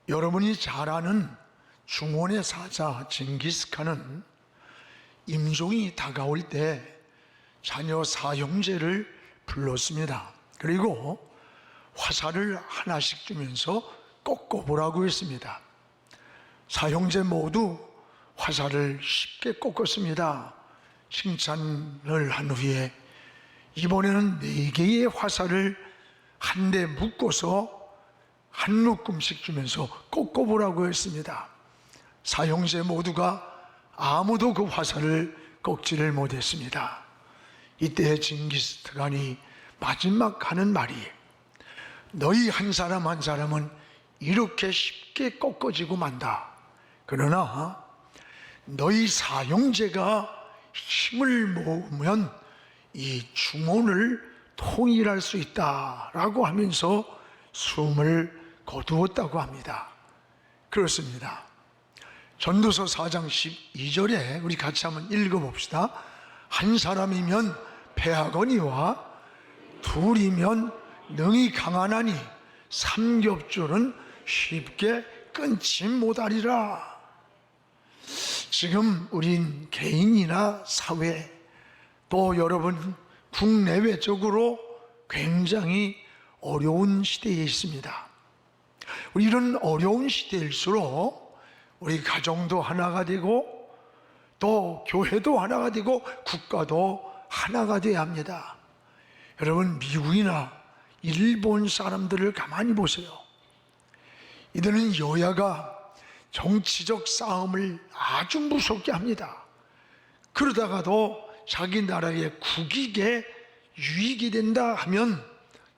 여러분이 잘 아는 중원의 사자 징기스칸은 임종이 다가올 때 자녀 사형제를 불렀습니다. 그리고 화살을 하나씩 주면서 꺾어보라고 했습니다. 사형제 모두 화살을 쉽게 꺾었습니다. 칭찬을 한 후에 이번에는 4개의 화살을 한 대 묶어서 한 묶음씩 주면서 꺾어보라고 했습니다. 사형제 모두가 아무도 그 화살을 꺾지를 못했습니다. 이때 징기스칸이 마지막 하는 말이, 너희 한 사람 한 사람은 이렇게 쉽게 꺾어지고 만다. 그러나 너희 사형제가 힘을 모으면 이 중원을 통일할 수 있다라고 하면서 숨을 거두었다고 합니다. 그렇습니다. 전도서 4장 12절에 우리 같이 한번 읽어봅시다. 한 사람이면 패하거니와 둘이면 능히 강하나니 삼겹줄은 쉽게 끊지 못하리라. 지금 우린 개인이나 사회, 또 여러분 국내외적으로 굉장히 어려운 시대에 있습니다. 우리 이런 어려운 시대일수록 우리 가정도 하나가 되고 또 교회도 하나가 되고 국가도 하나가 되어야 합니다. 여러분, 미국이나 일본 사람들을 가만히 보세요. 이들은 여야가 정치적 싸움을 아주 무섭게 합니다. 그러다가도 자기 나라의 국익에 유익이 된다 하면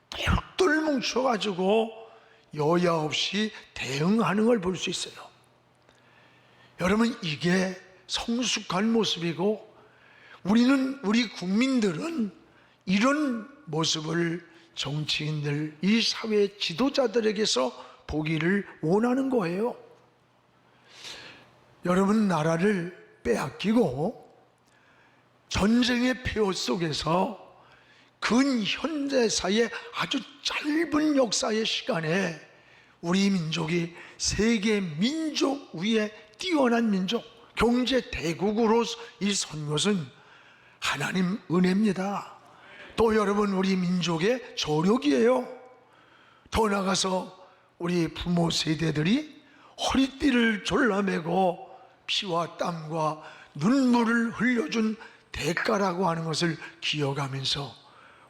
똘똘 뭉쳐가지고 여야 없이 대응하는 걸 볼 수 있어요. 여러분, 이게 성숙한 모습이고 우리 국민들은 이런 모습을 정치인들, 이 사회 지도자들에게서 보기를 원하는 거예요. 여러분, 나라를 빼앗기고 전쟁의 폐허 속에서 근현대사의 아주 짧은 역사의 시간에 우리 민족이 세계 민족 위에 뛰어난 민족, 경제 대국으로 이 선 것은 하나님 은혜입니다. 또 여러분, 우리 민족의 저력이에요. 더 나아가서 우리 부모 세대들이 허리띠를 졸라매고 피와 땀과 눈물을 흘려준 대가라고 하는 것을 기억하면서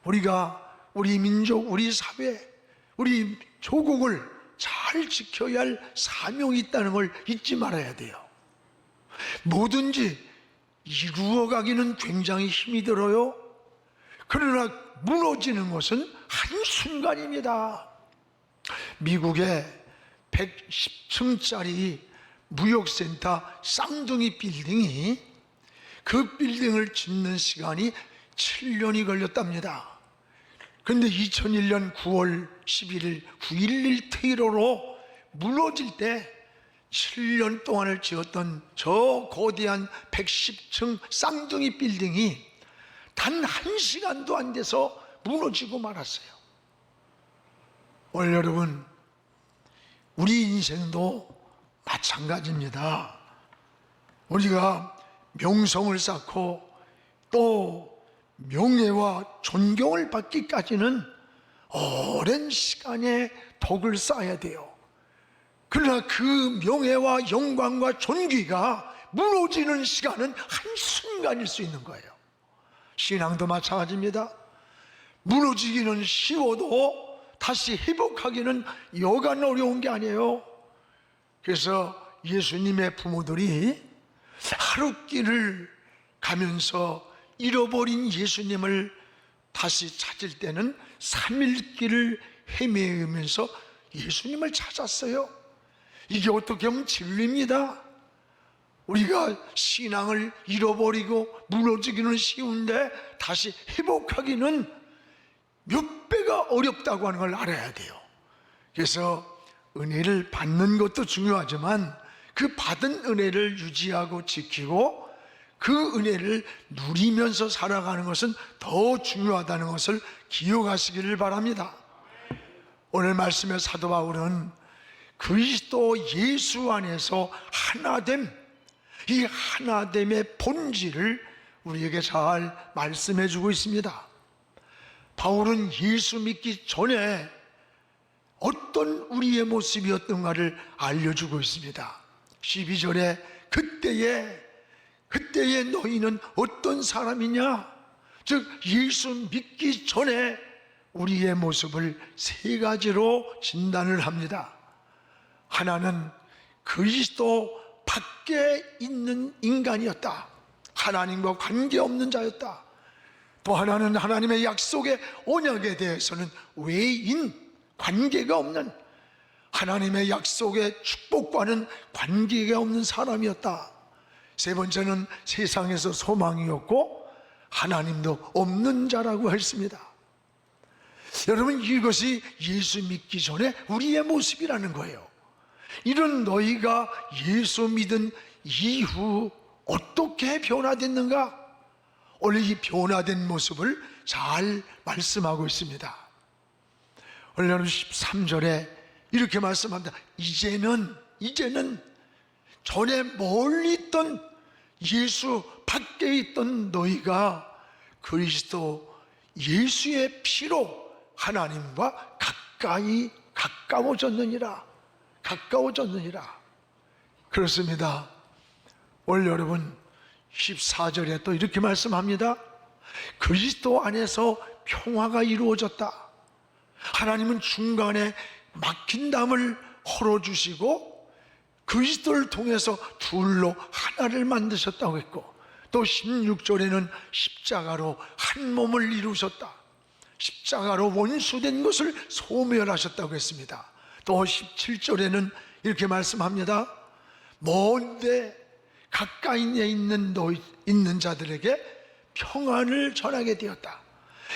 우리 민족, 우리 사회, 우리 조국을 잘 지켜야 할 사명이 있다는 걸 잊지 말아야 돼요. 뭐든지 이루어가기는 굉장히 힘이 들어요. 그러나 무너지는 것은 한순간입니다. 미국의 110층짜리 무역센터 쌍둥이 빌딩이, 그 빌딩을 짓는 시간이 7년이 걸렸답니다. 그런데 2001년 9월 11일 9.11 테러로 무너질 때 7년 동안을 지었던 저 거대한 110층 쌍둥이 빌딩이 단 1시간도 안 돼서 무너지고 말았어요. 오늘 여러분, 우리 인생도 마찬가지입니다. 우리가 명성을 쌓고 또 명예와 존경을 받기까지는 오랜 시간의 덕을 쌓아야 돼요. 그러나 그 명예와 영광과 존귀가 무너지는 시간은 한순간일 수 있는 거예요. 신앙도 마찬가지입니다. 무너지기는 쉬워도 다시 회복하기는 여간 어려운 게 아니에요. 그래서 예수님의 부모들이 하루길을 가면서 잃어버린 예수님을 다시 찾을 때는 3일 길을 헤매면서 예수님을 찾았어요. 이게 어떻게 보면 진리입니다. 우리가 신앙을 잃어버리고 무너지기는 쉬운데 다시 회복하기는 몇 배가 어렵다고 하는 걸 알아야 돼요. 그래서 은혜를 받는 것도 중요하지만 그 받은 은혜를 유지하고 지키고 그 은혜를 누리면서 살아가는 것은 더 중요하다는 것을 기억하시기를 바랍니다. 오늘 말씀의 사도 바울은 그리스도 예수 안에서 하나됨, 이 하나됨의 본질을 우리에게 잘 말씀해 주고 있습니다. 바울은 예수 믿기 전에 어떤 우리의 모습이었던가를 알려주고 있습니다. 12절에 그때의 너희는 어떤 사람이냐? 즉 예수 믿기 전에 우리의 모습을 세 가지로 진단을 합니다. 하나는 그리스도 밖에 있는 인간이었다. 하나님과 관계없는 자였다. 또 하나는 하나님의 약속의 언약에 대해서는 외인, 관계가 없는, 하나님의 약속의 축복과는 관계가 없는 사람이었다. 세 번째는 세상에서 소망이었고 하나님도 없는 자라고 했습니다. 여러분, 이것이 예수 믿기 전에 우리의 모습이라는 거예요. 이런 너희가 예수 믿은 이후 어떻게 변화됐는가? 오늘 이 변화된 모습을 잘 말씀하고 있습니다. 오늘 13절에 이렇게 말씀합니다. 이제는 전에 멀리 있던 예수 밖에 있던 너희가 그리스도 예수의 피로 하나님과 가까워졌느니라. 그렇습니다. 오늘 여러분 14절에 또 이렇게 말씀합니다. 그리스도 안에서 평화가 이루어졌다. 하나님은 중간에 막힌 담을 헐어주시고 그리스도를 통해서 둘로 하나를 만드셨다고 했고, 또 16절에는 십자가로 한 몸을 이루셨다. 십자가로 원수된 것을 소멸하셨다고 했습니다. 또 17절에는 이렇게 말씀합니다. 먼데 가까이 있는 자들에게 평안을 전하게 되었다.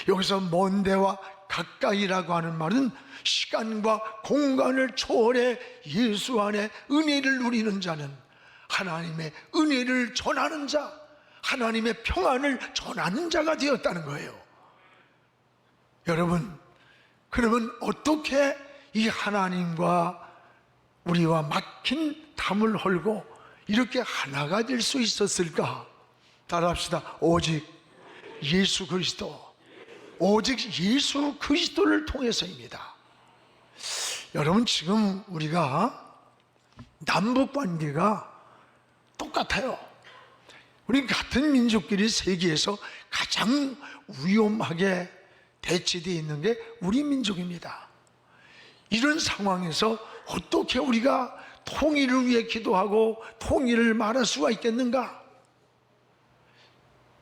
여기서 먼데와 가까이라고 하는 말은 시간과 공간을 초월해 예수 안에 은혜를 누리는 자는 하나님의 은혜를 전하는 자, 하나님의 평안을 전하는 자가 되었다는 거예요. 여러분, 그러면 어떻게 이 하나님과 우리와 막힌 담을 헐고 이렇게 하나가 될 수 있었을까? 따라합시다. 오직 예수 그리스도를 통해서입니다. 여러분, 지금 우리가 남북 관계가 똑같아요. 우리 같은 민족끼리 세계에서 가장 위험하게 대치되어 있는 게 우리 민족입니다. 이런 상황에서 어떻게 우리가 통일을 위해 기도하고 통일을 말할 수가 있겠는가?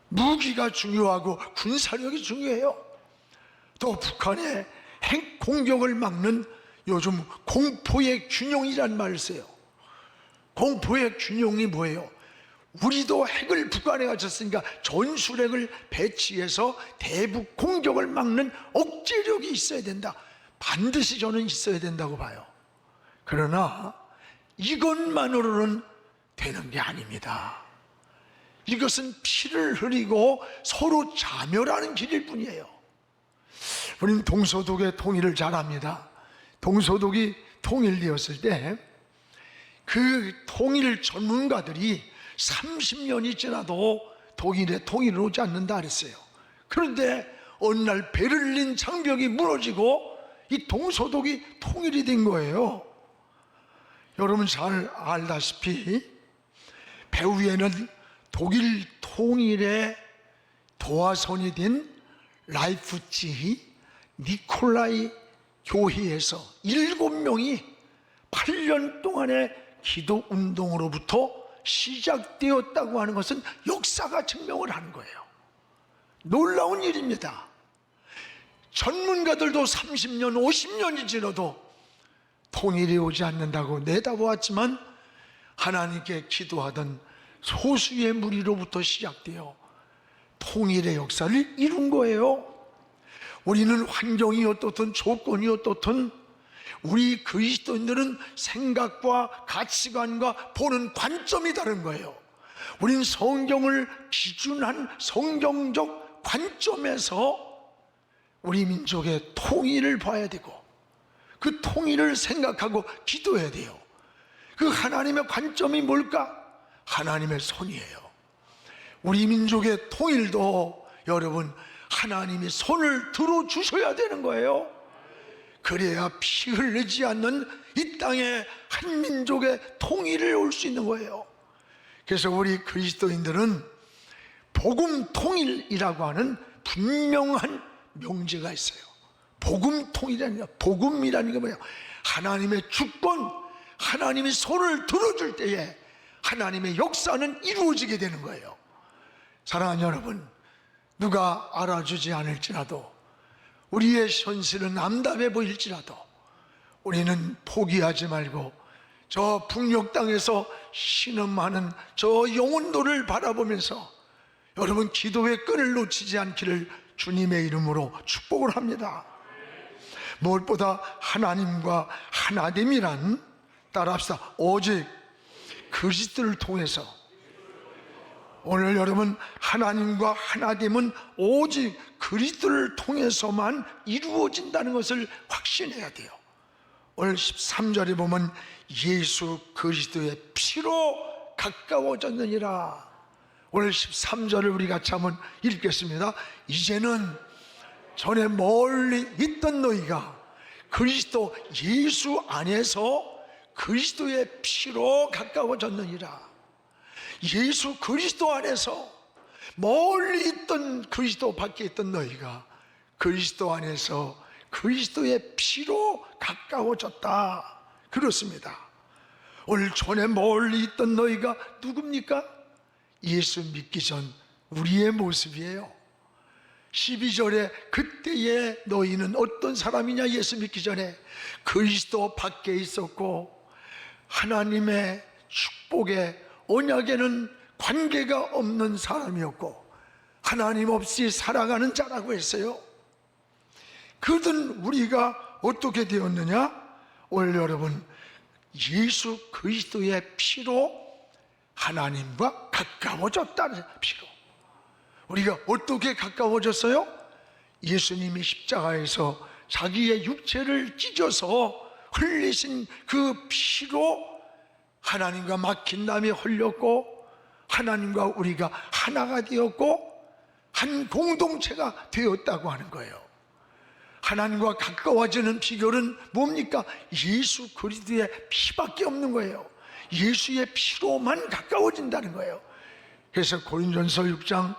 무기가 중요하고 군사력이 중요해요. 또 북한의 핵 공격을 막는 요즘 공포의 균형이란 말을 써요. 공포의 균형이 뭐예요? 우리도 핵을 북한에 가졌으니까 전술핵을 배치해서 대북 공격을 막는 억제력이 있어야 된다. 반드시 저는 있어야 된다고 봐요. 그러나 이것만으로는 되는 게 아닙니다. 이것은 피를 흘리고 서로 자멸하는 길일 뿐이에요. 우리는 동서독의 통일을 잘 압니다. 동서독이 통일되었을 때 그 통일 전문가들이 30년이 지나도 독일의 통일을 오지 않는다 그랬어요. 그런데 어느 날 베를린 장벽이 무너지고 이 동서독이 통일이 된 거예요. 여러분 잘 알다시피 배후에는 독일 통일의 도화선이 된 라이프치히 니콜라이 교회에서 7명이 8년 동안의 기도 운동으로부터 시작되었다고 하는 것은 역사가 증명을 하는 거예요. 놀라운 일입니다. 전문가들도 30년, 50년이 지나도 통일이 오지 않는다고 내다보았지만 하나님께 기도하던 소수의 무리로부터 시작되어 통일의 역사를 이룬 거예요. 우리는 환경이 어떻든 조건이 어떻든 우리 그리스도인들은 생각과 가치관과 보는 관점이 다른 거예요. 우린 성경을 기준한 성경적 관점에서 우리 민족의 통일을 봐야 되고, 그 통일을 생각하고 기도해야 돼요. 그 하나님의 관점이 뭘까? 하나님의 손이에요. 우리 민족의 통일도 여러분 하나님이 손을 들어주셔야 되는 거예요. 그래야 피 흘리지 않는 이 땅에 한 민족의 통일을 올 수 있는 거예요. 그래서 우리 그리스도인들은 복음 통일이라고 하는 분명한 명제가 있어요. 복음 통일이라는 게, 복음이라는 게 뭐예요? 하나님의 주권, 하나님이 손을 들어줄 때에 하나님의 역사는 이루어지게 되는 거예요. 사랑하는 여러분, 누가 알아주지 않을지라도, 우리의 현실은 암담해 보일지라도 우리는 포기하지 말고 저 북녘 땅에서 신음하는 저 영혼도를 바라보면서 여러분 기도의 끈을 놓치지 않기를 주님의 이름으로 축복을 합니다. 무엇보다 하나님과 하나됨이란, 따라합시다, 오직 그리스도를 통해서. 오늘 여러분, 하나님과 하나됨은 오직 그리스도를 통해서만 이루어진다는 것을 확신해야 돼요. 오늘 13절에 보면 예수 그리스도의 피로 가까워졌느니라. 오늘 13절을 우리 같이 한번 읽겠습니다. 이제는 전에 멀리 있던 너희가 그리스도 예수 안에서 그리스도의 피로 가까워졌느니라. 예수 그리스도 안에서 멀리 있던, 그리스도 밖에 있던 너희가 그리스도 안에서 그리스도의 피로 가까워졌다. 그렇습니다. 오늘 전에 멀리 있던 너희가 누굽니까? 예수 믿기 전 우리의 모습이에요. 12절에 그때의 너희는 어떤 사람이냐? 예수 믿기 전에 그리스도 밖에 있었고 하나님의 축복에, 언약에는 관계가 없는 사람이었고 하나님 없이 살아가는 자라고 했어요. 그든 우리가 어떻게 되었느냐? 오늘 여러분, 예수 그리스도의 피로 하나님과 가까워졌다는 피로. 우리가 어떻게 가까워졌어요? 예수님이 십자가에서 자기의 육체를 찢어서 흘리신 그 피로 하나님과 막힌 담이 흘렸고 하나님과 우리가 하나가 되었고 한 공동체가 되었다고 하는 거예요. 하나님과 가까워지는 비결은 뭡니까? 예수 그리스도의 피밖에 없는 거예요. 예수의 피로만 가까워진다는 거예요. 그래서 고린도전서 6장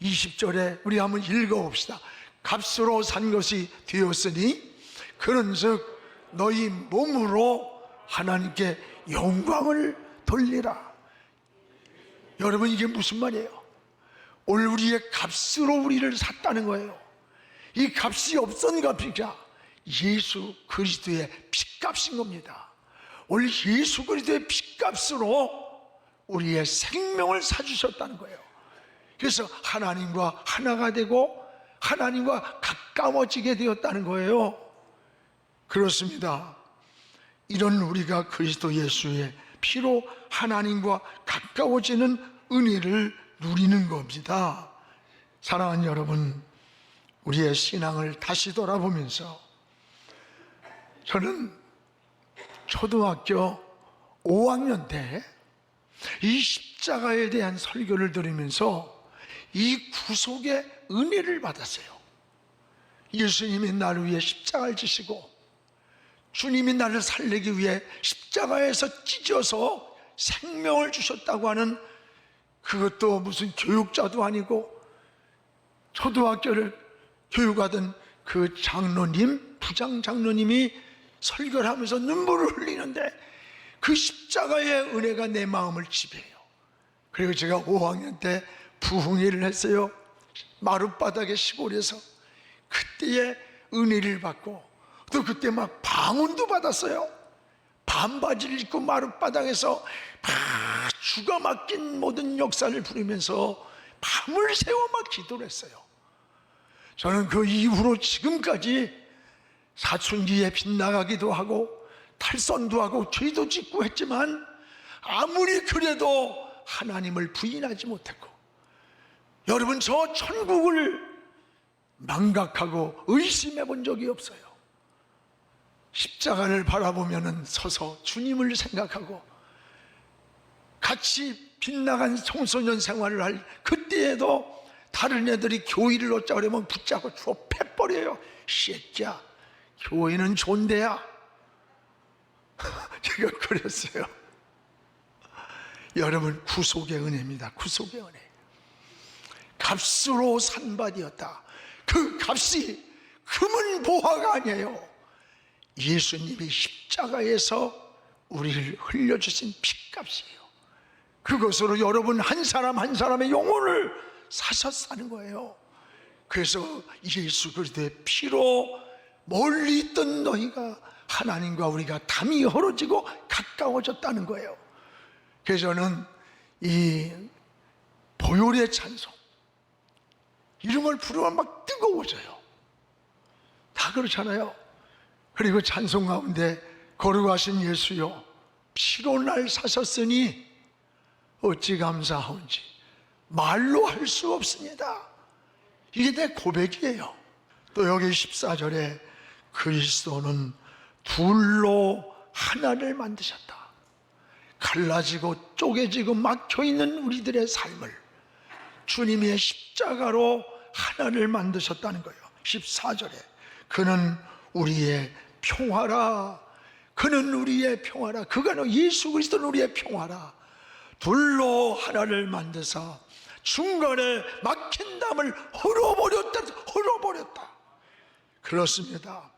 20절에 우리 한번 읽어봅시다. 값으로 산 것이 되었으니 그런즉 너희 몸으로 하나님께 영광을 돌리라. 여러분, 이게 무슨 말이에요? 오늘 우리의 값으로 우리를 샀다는 거예요. 이 값이 없던 값이자 예수 그리스도의 피값인 겁니다. 오늘 예수 그리스도의 피값으로 우리의 생명을 사주셨다는 거예요. 그래서 하나님과 하나가 되고 하나님과 가까워지게 되었다는 거예요. 그렇습니다. 이런 우리가 그리스도 예수의 피로 하나님과 가까워지는 은혜를 누리는 겁니다. 사랑하는 여러분, 우리의 신앙을 다시 돌아보면서 저는 초등학교 5학년 때 이 십자가에 대한 설교를 들으면서 이 구속의 은혜를 받았어요. 예수님이 나를 위해 십자가를 지시고 주님이 나를 살리기 위해 십자가에서 찢어서 생명을 주셨다고 하는, 그것도 무슨 교육자도 아니고 초등학교를 교육하던 그 장로님, 부장 장로님이 설교를 하면서 눈물을 흘리는데 그 십자가의 은혜가 내 마음을 지배해요. 그리고 제가 5학년 때 부흥회를 했어요. 마룻바닥의 시골에서. 그때의 은혜를 받고 또 그때 막 방언도 받았어요. 반바지를 입고 마룻바닥에서 주가 막힌 모든 역사를 부르면서 밤을 새워 막 기도를 했어요. 저는 그 이후로 지금까지 사춘기에 빗나가기도 하고 탈선도 하고 죄도 짓고 했지만 아무리 그래도 하나님을 부인하지 못했고, 여러분, 저 천국을 망각하고 의심해 본 적이 없어요. 십자가를 바라보면은 서서 주님을 생각하고 같이 빗나간 청소년 생활을 할 그때에도 다른 애들이 교회를 얻자 그러면 붙잡고 주워 패버려요. 새끼야, 교회는 좋은 데야. 제가 그랬어요. 여러분, 구속의 은혜입니다. 구속의 은혜. 값으로 산바되었다. 그 값이 금은 보화가 아니에요. 예수님이 십자가에서 우리를 흘려주신 피값이에요. 그것으로 여러분 한 사람 한 사람의 영혼을 사셨다는 거예요. 그래서 예수 그리스도의 피로 멀리 있던 너희가 하나님과 우리가 담이 헐어지고 가까워졌다는 거예요. 그래서 저는 이 보혈의 찬송 이름을 부르면 막 뜨거워져요. 다 그렇잖아요. 그리고 찬송 가운데 거룩하신 예수여, 피로 날 사셨으니 어찌 감사하온지 말로 할 수 없습니다. 이게 내 고백이에요. 또 여기 14절에 그리스도는 둘로 하나를 만드셨다. 갈라지고 쪼개지고 막혀있는 우리들의 삶을 주님의 십자가로 하나를 만드셨다는 거예요. 14절에 그는 우리의 평화라. 그는 우리의 평화라. 그가 예수 그리스도는 우리의 평화라. 둘로 하나를 만드사 중간에 막힌 담을 헐어버렸다. 그렇습니다.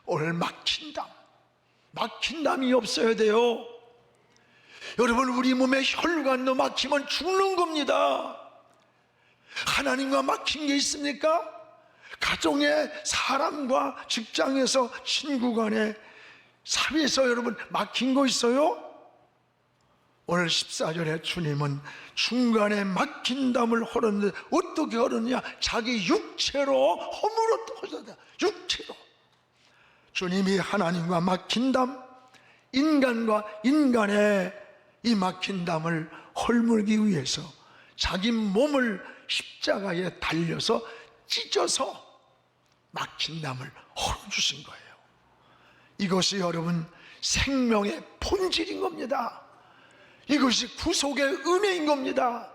오늘 막힌 담이 없어야 돼요. 여러분, 우리 몸에 혈관도 막히면 죽는 겁니다. 하나님과 막힌 게 있습니까? 가정에, 사람과, 직장에서, 친구 간에, 사회에서 여러분 막힌 거 있어요? 오늘 14절에 주님은 중간에 막힌 담을 헐었는데 어떻게 헐었느냐? 자기 육체로 허물었다. 육체로. 주님이 하나님과 막힌 담, 인간과 인간의 이 막힌 담을 헐물기 위해서 자기 몸을 십자가에 달려서 찢어서 막힌 담을 헐어주신 거예요. 이것이 여러분 생명의 본질인 겁니다. 이것이 구속의 은혜인 겁니다.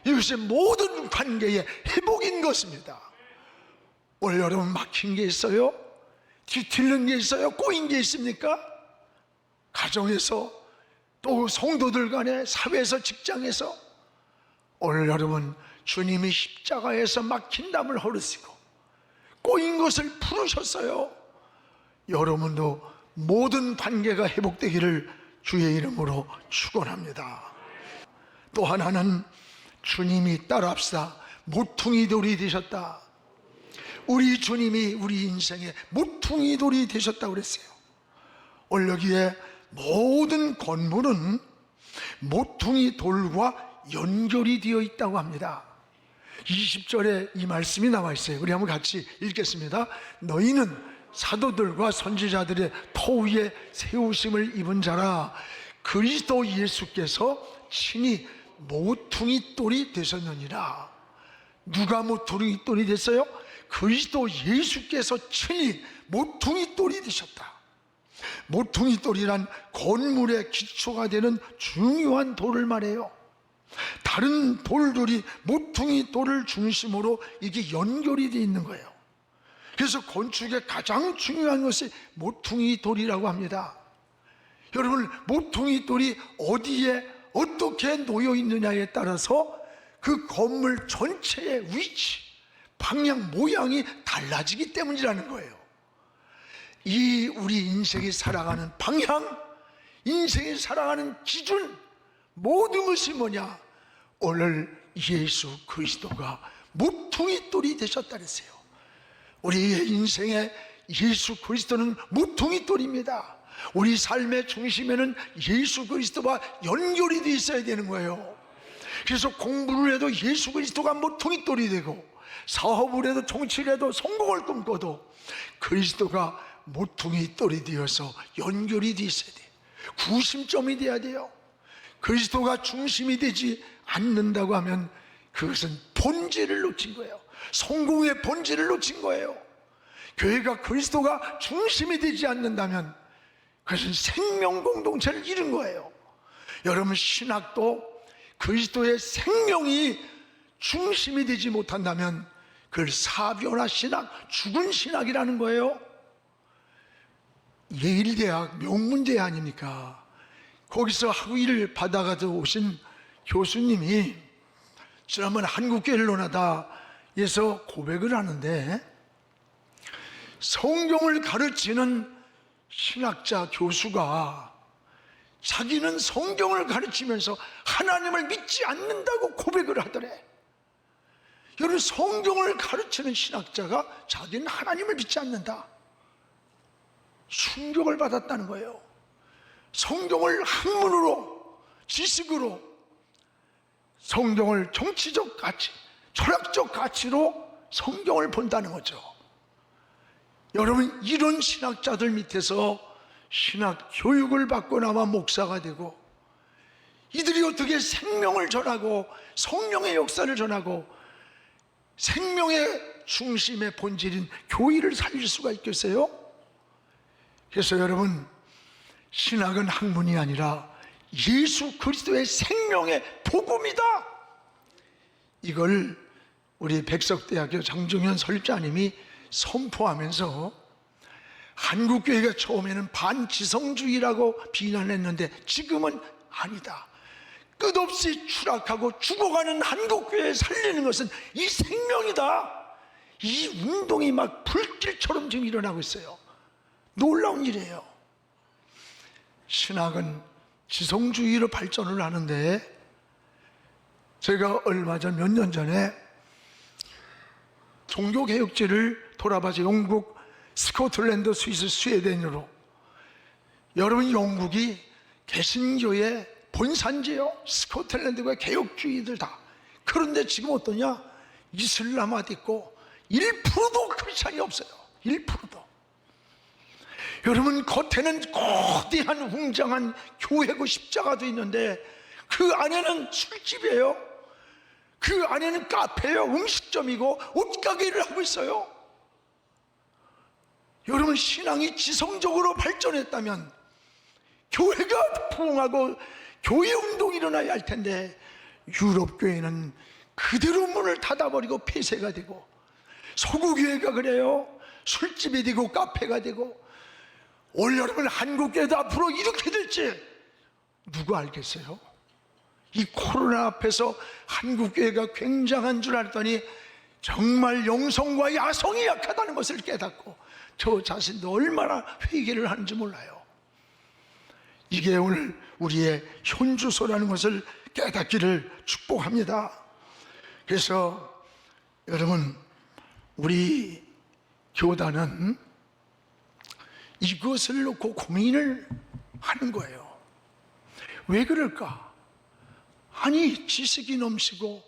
이것이 모든 관계의 회복인 것입니다. 오늘 여러분 막힌 게 있어요? 뒤틀린 게 있어요? 꼬인 게 있습니까? 가정에서, 또 성도들 간에, 사회에서, 직장에서. 오늘 여러분 주님이 십자가에서 막힌 담을 헐으시고 꼬인 것을 풀으셨어요. 여러분도 모든 관계가 회복되기를 주의 이름으로 축원합니다. 또 하나는 주님이 따라합시다. 모퉁이 돌이 되셨다. 우리 주님이 우리 인생의 모퉁이 돌이 되셨다고 그랬어요. 오늘 여기에 모든 건물은 모퉁이 돌과 연결이 되어 있다고 합니다. 20절에 이 말씀이 나와 있어요. 우리 한번 같이 읽겠습니다. 너희는 사도들과 선지자들의 터 위에 세우심을 입은 자라. 그리스도 예수께서 친히 모퉁이 돌이 되셨느니라. 누가 모퉁이 돌이 됐어요? 그리스도 예수께서 친히 모퉁이 돌이 되셨다. 모퉁이 돌이란 건물의 기초가 되는 중요한 돌을 말해요. 다른 돌들이 모퉁이 돌을 중심으로 이게 연결이 되어 있는 거예요. 그래서 건축의 가장 중요한 것이 모퉁이 돌이라고 합니다. 여러분, 모퉁이 돌이 어디에 어떻게 놓여 있느냐에 따라서 그 건물 전체의 위치, 방향, 모양이 달라지기 때문이라는 거예요. 이 우리 인생이 살아가는 방향, 인생이 살아가는 기준, 모든 것이 뭐냐? 오늘 예수 그리스도가 모퉁이 돌이 되셨다 그랬어요. 우리의 인생에 예수 그리스도는 모퉁이 돌입니다. 우리 삶의 중심에는 예수 그리스도와 연결이 되어 있어야 되는 거예요. 그래서 공부를 해도 예수 그리스도가 모퉁이 돌이 되고, 사업을 해도, 정치를 해도, 성공을 꿈꿔도 그리스도가 모퉁이 돌이 되어서 연결이 되어 있어야 돼요. 구심점이 돼야 돼요. 그리스도가 중심이 되지 않는다고 하면 그것은 본질을 놓친 거예요. 성공의 본질을 놓친 거예요. 교회가 그리스도가 중심이 되지 않는다면 그것은 생명 공동체를 잃은 거예요. 여러분, 신학도 그리스도의 생명이 중심이 되지 못한다면 그걸 사변화 신학, 죽은 신학이라는 거예요. 예일대학 명문대 아닙니까? 거기서 학위를 받아가지고 오신 교수님이 지난번 한국교회를 논하다에서 고백을 하는데, 성경을 가르치는 신학자 교수가 자기는 성경을 가르치면서 하나님을 믿지 않는다고 고백을 하더래. 여러분, 성경을 가르치는 신학자가 자기는 하나님을 믿지 않는다, 충격을 받았다는 거예요. 성경을 학문으로, 지식으로, 성경을 정치적 가치, 철학적 가치로 성경을 본다는 거죠. 여러분, 이런 신학자들 밑에서 신학 교육을 받고 나와 목사가 되고, 이들이 어떻게 생명을 전하고 성령의 역사를 전하고 생명의 중심의 본질인 교회를 살릴 수가 있겠어요? 그래서 여러분, 신학은 학문이 아니라 예수 그리스도의 생명의 복음이다. 이걸 우리 백석대학교 장종현 설자님이 선포하면서, 한국교회가 처음에는 반지성주의라고 비난했는데 지금은 아니다, 끝없이 추락하고 죽어가는 한국교회를 살리는 것은 이 생명이다. 이 운동이 막 불길처럼 지금 일어나고 있어요. 놀라운 일이에요. 신학은 지성주의로 발전을 하는데, 제가 얼마 전, 몇 년 전에 종교개혁지를 돌아봐서 영국, 스코틀랜드, 스위스, 스웨덴으로, 여러분, 영국이 개신교의 본산지예요. 스코틀랜드가 개혁주의들 다. 그런데 지금 어떠냐? 이슬람화돼 있고 1%도 크리스찬이 없어요. 1%도. 여러분, 겉에는 거대한 웅장한 교회고 십자가도 있는데 그 안에는 술집이에요. 그 안에는 카페예요. 음식점이고 옷가게를 하고 있어요. 여러분, 신앙이 지성적으로 발전했다면 교회가 부흥하고 교회 운동이 일어나야 할 텐데, 유럽 교회는 그대로 문을 닫아버리고 폐쇄가 되고, 서구 교회가 그래요. 술집이 되고 카페가 되고, 올 여름은 한국 교회도 앞으로 이렇게 될지 누가 알겠어요? 이 코로나 앞에서 한국 교회가 굉장한 줄 알았더니 정말 영성과 야성이 약하다는 것을 깨닫고 저 자신도 얼마나 회개를 하는지 몰라요. 이게 오늘 우리의 현주소라는 것을 깨닫기를 축복합니다. 그래서 여러분, 우리 교단은 이것을 놓고 고민을 하는 거예요. 왜 그럴까? 아니, 지식이 넘치고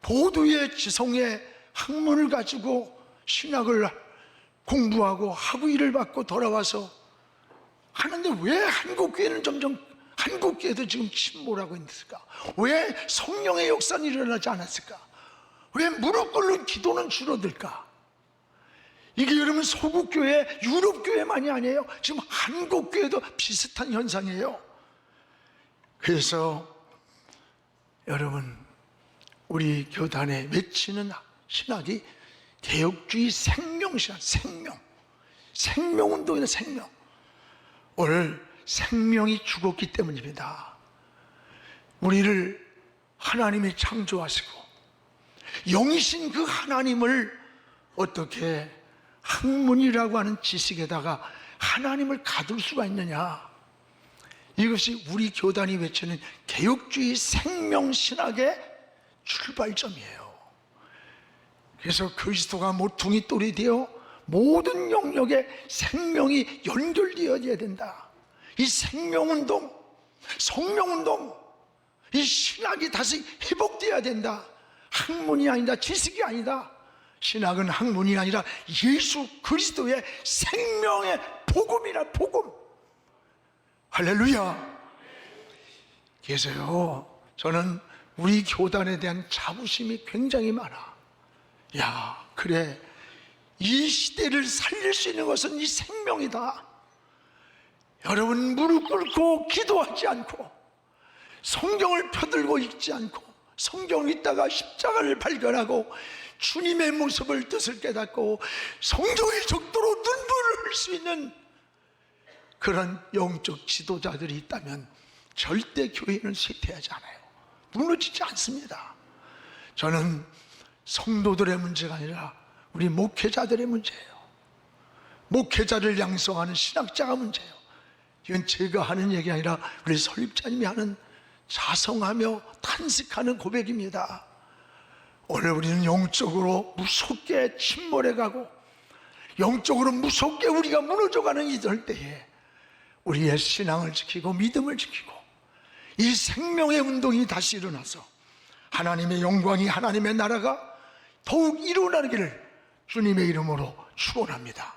보도의 지성의 학문을 가지고 신학을 공부하고 학위를 받고 돌아와서 하는데 왜 한국교회는 점점, 한국교회도 지금 침몰하고 있을까? 왜 성령의 역사는 일어나지 않았을까? 왜 무릎 꿇는 기도는 줄어들까? 이게 여러분, 소국교회, 유럽교회만이 아니에요. 지금 한국교회도 비슷한 현상이에요. 그래서 여러분, 우리 교단에 맺히는 신학이 개혁주의 생명신학, 생명운동이다. 생명. 오늘 생명이 죽었기 때문입니다. 우리를 하나님이 창조하시고 영이신 그 하나님을 어떻게 학문이라고 하는 지식에다가 하나님을 가둘 수가 있느냐? 이것이 우리 교단이 외치는 개혁주의 생명신학의 출발점이에요. 그래서 그리스도가 모퉁이 돌이 되어 모든 영역에 생명이 연결되어져야 된다. 이 생명운동, 성령운동, 이 신학이 다시 회복되어야 된다. 학문이 아니다, 지식이 아니다. 신학은 학문이 아니라 예수 그리스도의 생명의 복음이라, 복음. 할렐루야. 그래서요, 저는 우리 교단에 대한 자부심이 굉장히 많아. 야, 그래, 이 시대를 살릴 수 있는 것은 이 생명이다. 여러분, 무릎 꿇고 기도하지 않고 성경을 펴들고 읽지 않고 성경을 읽다가 십자가를 발견하고 주님의 모습을 뜻을 깨닫고 성경의 적도로 눈물을 흘릴 수 있는 그런 영적 지도자들이 있다면 절대 교회는 쇠퇴하지 않아요. 무너지지 않습니다. 저는 성도들의 문제가 아니라 우리 목회자들의 문제예요. 목회자를 양성하는 신학자가 문제예요. 이건 제가 하는 얘기 아니라 우리 설립자님이 하는 자성하며 탄식하는 고백입니다. 오늘 우리는 영적으로 무섭게 침몰해가고 영적으로 무섭게 우리가 무너져가는 이럴 때에 우리의 신앙을 지키고 믿음을 지키고 이 생명의 운동이 다시 일어나서 하나님의 영광이, 하나님의 나라가 더욱 일어나기를 주님의 이름으로 축원합니다.